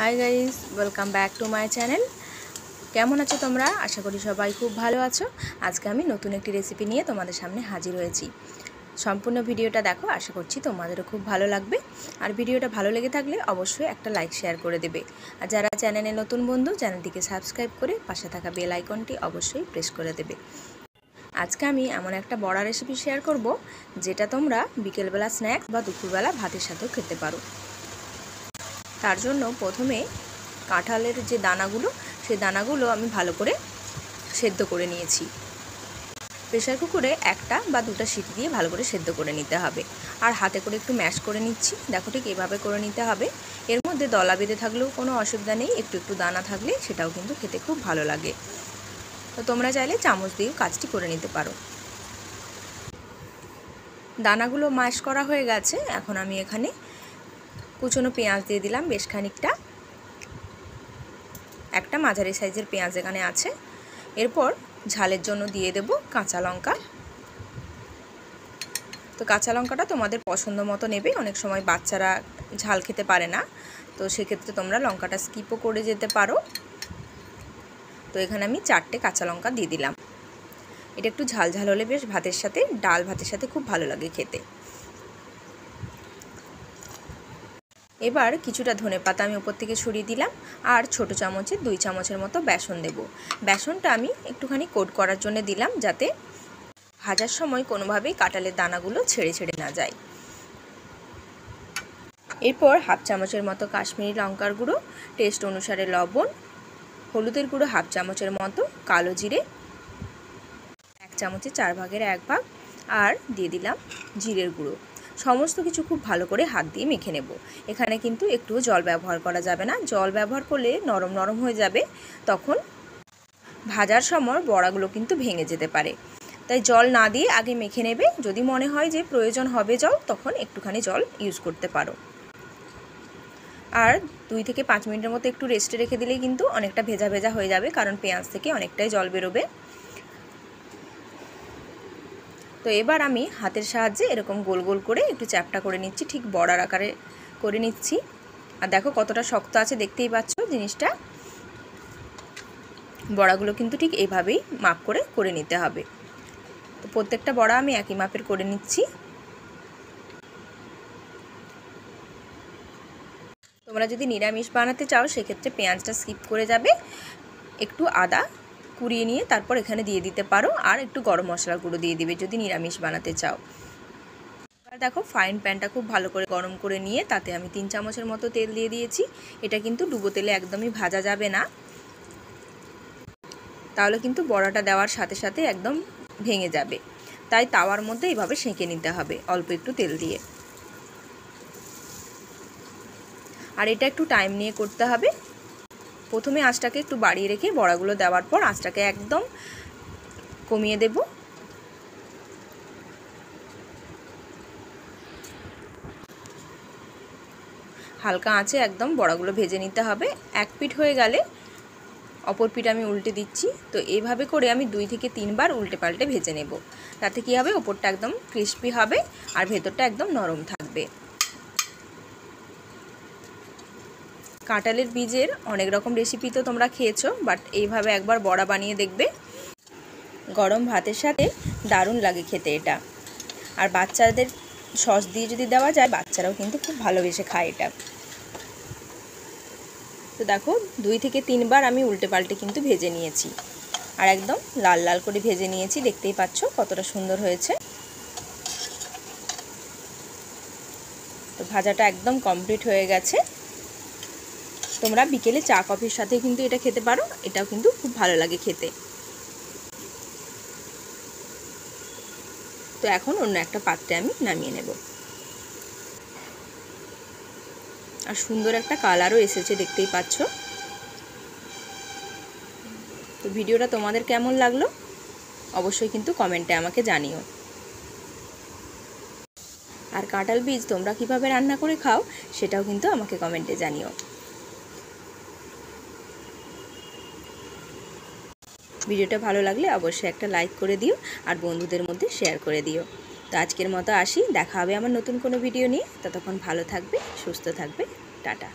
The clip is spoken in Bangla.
Hi guys, welcome back to my channel. কেমন আছো তোমরা? আশা করি সবাই খুব ভালো আছো। আজকে আমি নতুন একটি রেসিপি নিয়ে তোমাদের সামনে হাজির হয়েছি। সম্পূর্ণ ভিডিওটা দেখো, আশা করছি তোমাদেরও খুব ভালো লাগবে। আর ভিডিওটা ভালো লেগে থাকলে অবশ্যই একটা লাইক শেয়ার করে দেবে। আর যারা চ্যানেলে নতুন বন্ধু, চ্যানেলটিকে সাবস্ক্রাইব করে পাশে থাকা বেল আইকনটি অবশ্যই প্রেস করে দেবে। আজকে আমি এমন একটা বড়া রেসিপি শেয়ার করব, যেটা তোমরা বিকেলবেলা স্ন্যাক্স বা দুপুরবেলা ভাতের সাথেও খেতে পারো। তার জন্য প্রথমে কাঁঠালের যে দানাগুলো, সেই দানাগুলো আমি ভালো করে সেদ্ধ করে নিয়েছি। প্রেসার কুকারে একটা বা দুটো সিটি দিয়ে ভালো করে সেদ্ধ করে নিতে হবে। আর হাতে করে একটু ম্যাশ করে নিচ্ছি। দেখো ঠিক এভাবে করে নিতে হবে। এর মধ্যে দলা বেঁধে থাকলেও কোনো অসুবিধা নেই, একটু একটু দানা থাকলে সেটাও কিন্তু খেতে খুব ভালো লাগে। তো তোমরা চাইলে চামচ দিয়েও কাজটি করে নিতে পারো। দানাগুলো ম্যাশ করা হয়ে গেছে। এখন আমি এখানে কুচনো পেঁয়াজ দিয়ে দিলাম বেশ খানিকটা। একটা মাঝারি সাইজের পেঁয়াজ এখানে আছে। এরপর ঝালের জন্য দিয়ে দেব কাঁচা লঙ্কা। তো কাঁচা লঙ্কাটা তোমাদের পছন্দ মতো নেবে। অনেক সময় বাচ্চারা ঝাল খেতে পারে না, তো সেক্ষেত্রে তোমরা লঙ্কাটা স্কিপও করে যেতে পারো। তো এখানে আমি 4টে কাঁচা লঙ্কা দিয়ে দিলাম। এটা একটু ঝাল ঝাল হলে বেশ ভাতের সাথে, ডাল ভাতের সাথে খুব ভালো লাগে খেতে। এবার কিছুটা ধনেপাতা আমি উপর থেকে ছড়িয়ে দিলাম। আর ছোটো চামচে 2 চামচের মতো বেসন দেব। বেসনটা আমি একটুখানি কোট করার জন্য দিলাম, যাতে ভাজার সময় কোনোভাবেই কাঁঠালের দানাগুলো ছেড়ে ছেড়ে না যায়। এরপর হাফ চামচের মতো কাশ্মীরি লঙ্কার গুঁড়ো, টেস্ট অনুসারে লবণ, হলুদের গুঁড়ো হাফ চামচের মতো, কালো জিরে 1 চামচে 4 ভাগের 1 ভাগ, আর দিয়ে দিলাম জিরের গুঁড়ো। সমস্ত কিছু খুব ভালো করে হাত দিয়ে মেখে নেব। এখানে কিন্তু একটুও জল ব্যবহার করা যাবে না। জল ব্যবহার করলে নরম নরম হয়ে যাবে, তখন ভাজার সময় বড়াগুলো কিন্তু ভেঙে যেতে পারে। তাই জল না দিয়ে আগে মেখে নেবে। যদি মনে হয় যে প্রয়োজন হবে জল, তখন একটুখানি জল ইউজ করতে পারো। আর 2 থেকে 5 মিনিটের মতো একটু রেস্টে রেখে দিলেই কিন্তু অনেকটা ভেজা ভেজা হয়ে যাবে, কারণ পেঁয়াজ থেকে অনেকটাই জল বেরোবে। তো এবার আমি হাতের সাহায্যে এরকম গোল গোল করে একটু চ্যাপটা করে নিচ্ছি, ঠিক বড়ার আকারে করে নিচ্ছি। আর দেখো কতটা শক্ত আছে, দেখতেই পাচ্ছ জিনিসটা। বড়াগুলো কিন্তু ঠিক এইভাবেই মাপ করে করে নিতে হবে। তো প্রত্যেকটা বড়া আমি একই মাপের করে নিচ্ছি। তোমরা যদি নিরামিষ বানাতে চাও, সেক্ষেত্রে পেঁয়াজটা স্কিপ করে যাবে। একটু আদা কুড়িয়ে নিয়ে তারপর এখানে দিয়ে দিতে পারো। আর একটু গরম মশলার গুঁড়ো দিয়ে দিবে যদি নিরামিষ বানাতে চাও। আর দেখো ফ্রাইং প্যানটা খুব ভালো করে গরম করে নিয়ে তাতে আমি 3 চামচের মতো তেল দিয়ে দিয়েছি। এটা কিন্তু ডুবো তেলে একদমই ভাজা যাবে না, তাহলে কিন্তু বড়াটা দেওয়ার সাথে সাথে একদম ভেঙে যাবে। তাই তাওয়ার মধ্যে এইভাবে সেঁকে নিতে হবে অল্প একটু তেল দিয়ে। আর এটা একটু টাইম নিয়ে করতে হবে। প্রথমে আঁচটাকে একটু বাড়িয়ে রেখে বড়াগুলো দেওয়ার পর আঁচটাকে একদম কমিয়ে দেব। হালকা আঁচে একদম বড়াগুলো ভেজে নিতে হবে। এক পিঠ হয়ে গেলে অপর পিঠ আমি উল্টে দিচ্ছি। তো এইভাবে করে আমি 2 থেকে 3 বার উল্টে পাল্টে ভেজে নেব। তাতে কি হবে, ওপরটা একদম ক্রিস্পি হবে আর ভেতরটা একদম নরম থাকবে। কাঁঠালের বীজের অনেক রকম রেসিপি তো তোমরা খেয়েছো, বাট এইভাবে একবার বড়া বানিয়ে দেখবে। গরম ভাতের সাথে দারুণ লাগে খেতে এটা। আর বাচ্চাদের সস দিয়ে যদি দেওয়া যায়, বাচ্চারাও কিন্তু খুব ভালোবেসে খায় এটা। তো দেখো 2 থেকে 3 বার আমি উল্টে পাল্টে কিন্তু ভেজে নিয়েছি। আর একদম লাল লাল করে ভেজে নিয়েছি, দেখতেই পাচ্ছ কতটা সুন্দর হয়েছে। তো ভাজাটা একদম কমপ্লিট হয়ে গেছে। তোমরা বিকেলে চা কফির সাথে কিন্তু এটা খেতে পারো। এটাও কিন্তু খুব ভালো লাগে খেতে। তো এখন অন্য একটা পাত্রে আমি নামিয়ে নেব। আর সুন্দর একটা কালারও এসেছে, দেখতেই পাচ্ছ। তো ভিডিওটা তোমাদের কেমন লাগলো অবশ্যই কিন্তু কমেন্টে আমাকে জানিও। আর কাঁঠাল বীজ তোমরা কিভাবে রান্না করে খাও, সেটাও কিন্তু আমাকে কমেন্টে জানিও। ভিডিওটা ভালো লাগলে অবশ্যই একটা লাইক করে দিও আর বন্ধুদের মধ্যে শেয়ার করে দিও। তো আজকের মতো আসি, দেখা হবে আমার নতুন কোনো ভিডিও নিয়ে। ততক্ষণ ভালো থাকবে, সুস্থ থাকবে, টাটা।